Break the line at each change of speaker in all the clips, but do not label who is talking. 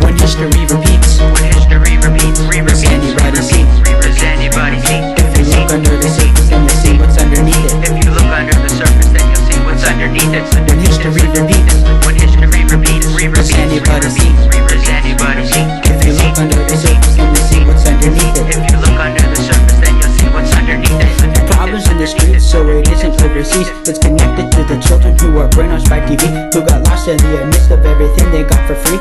When history repeats, does anybody see? If you look under the surface, then you'll see what's underneath it.
If you look under the surface, then you'll see what's underneath it.
When history repeats,
When history repeats,
does anybody see?
does anybody see?
If you look under the surface, then you'll see what's underneath it.
If you look under the surface, then you'll see what's underneath it.
Problems in the streets, so it isn't overseas. It's connected to the children who are brainwashed by TV, who got lost in the midst of everything they got for free.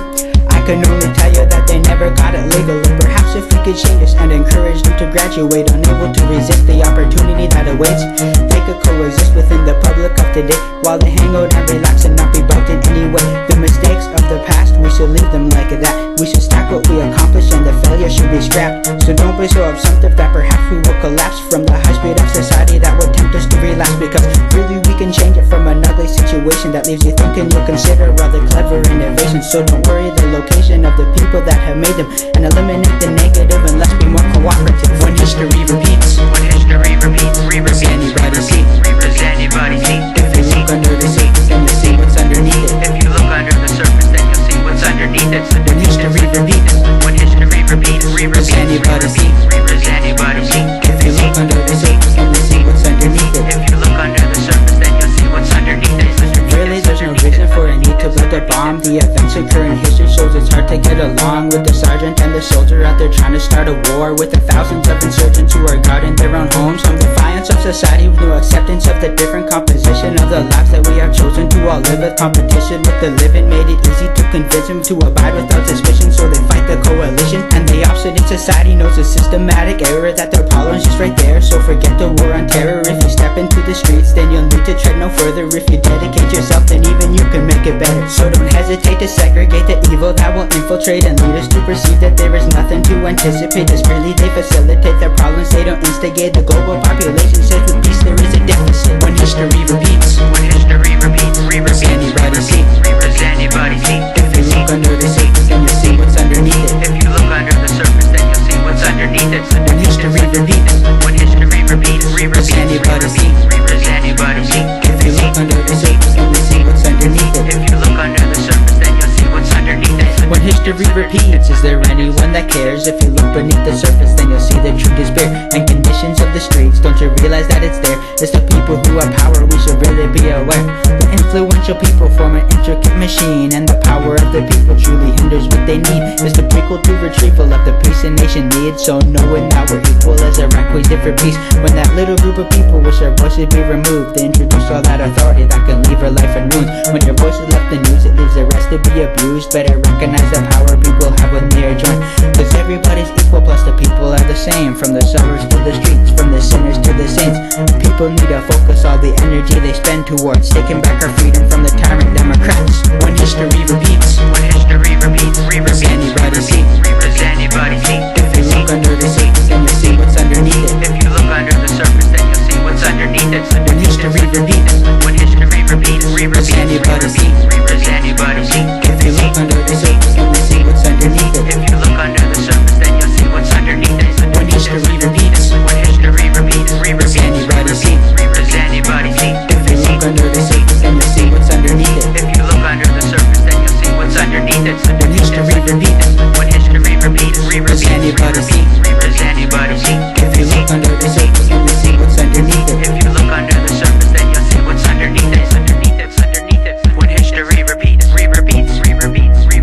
I can only tell you that they never got it legal. And perhaps if we could change this and encourage them to graduate, unable to resist the opportunity that awaits, they could coexist within the public of today, while they hang out and relax and not be bugged in any way. The mistakes of the past, we should leave them like that. We should stack what we accomplished and the failure should be scrapped. So don't be so assumptive that perhaps we will collapse from the high speed of society that would tempt us to relapse, because really we can change it from an ugly situation that leaves you thinking you'll consider rather clever innovations. So don't worry the location of the people that have made them, and eliminate the negative and let's be more cooperative. When history repeats,
When history repeats,
does anybody see?
does anybody see?
If you look under the surface, then you'll see what's underneath it.
If you look under the surface, then you'll see what's underneath it.
When history repeats,
When history repeats,
does anybody see?
does anybody see?
If you look under the surface, then you'll see what's underneath it.
If you look under the surface, then you'll see what's underneath it.
Really, there's no reason for a need to build a bomb. The events occur in history shows it's hard to get along with the sergeant and the soldier out there trying to start a war with the thousands of insurgents who are guarding their own homes. Some defiance of society with no acceptance of the different composition of the lives that we have chosen to all live with. Competition with the living made it easy to convince them to abide without suspicion, so they fight the coalition. And the opposite in society knows a systematic error, that their tolerance is right there. So forget the war on terror. If you step into the streets, then you'll need to tread no further. If you dedicate yourself, then even you can make it better. So don't hesitate to segregate the evil that will infiltrate and lead us to perceive that there is nothing to anticipate. Discreetly they facilitate the problems, they don't instigate. The global population says with peace there is a deficit. When history repeats,
When history repeats,
does anybody see?
does anybody see?
If you look under the surface, then you'll see what's underneath it.
If you look under the surface, then you'll see what's underneath it.
When history repeats,
When history repeats,
does anybody see?
does anybody see?
If you look under the surface, then you'll see what's underneath it.
If you look under the surface, then you'll see what's underneath it.
When history repeats, is there anyone that cares? If you look beneath the surface, then you'll see the true despair and conditions of the streets. Don't you realize that it's there? It's the people who have power, we should really be aware. The influential people form an intricate machine, and the power of the people truly hinders what they need. It's the prequel to retrieval of the peace a nation needs. So knowing that we're equal as a requisite for peace. When that little group of people wish their voices be removed, they introduce all that authority that can leave her life in ruins. When your voice is left in news, it leaves the rest to be abused. Better recognize the power people have when they are joined, cause everybody's equal, plus the people are the same. From the suburbs to the streets, from the sinners to the saints. People need to focus all the energy they spend towards taking back our freedom from the tyrant Democrats. When history repeats,
When history repeats,
does anybody see?
does anybody see?
If you look under the surface, then you'll see what's underneath it.
If you look under the surface, then you'll see what's underneath it.
When history repeats,
When history repeats,
does anybody see?
does anybody see?
If you look under the surface, then you'll see what's underneath it.
If you look under the surface, then you'll see what's underneath it.
When history repeats,
When history repeats,
does anybody see?
does anybody see?
If you look under the surface, then you'll see what's underneath it.
If you look under the surface, then you'll see what's underneath it.
When history repeats,
When history repeats,
does anybody see?
does anybody see?
If you look under the surface, then you'll see what's underneath it.
If you look under the surface, then you'll see what's underneath it. Underneath it, underneath it. When history repeats,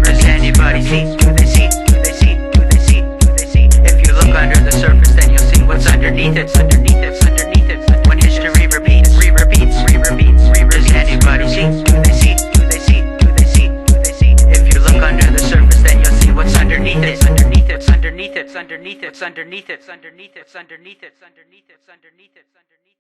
does anybody see? Do they see? Do they see? Do they see? Do they see? If you look under the surface, then you'll see what's underneath it. Underneath it, underneath it. When history repeats, does anybody see? Do they see? Do they see? Do they see? Do they see? If you look under the surface, then you'll see what's underneath it. Underneath it, underneath it, underneath it, underneath it, underneath it, underneath it, underneath it, underneath it, underneath it.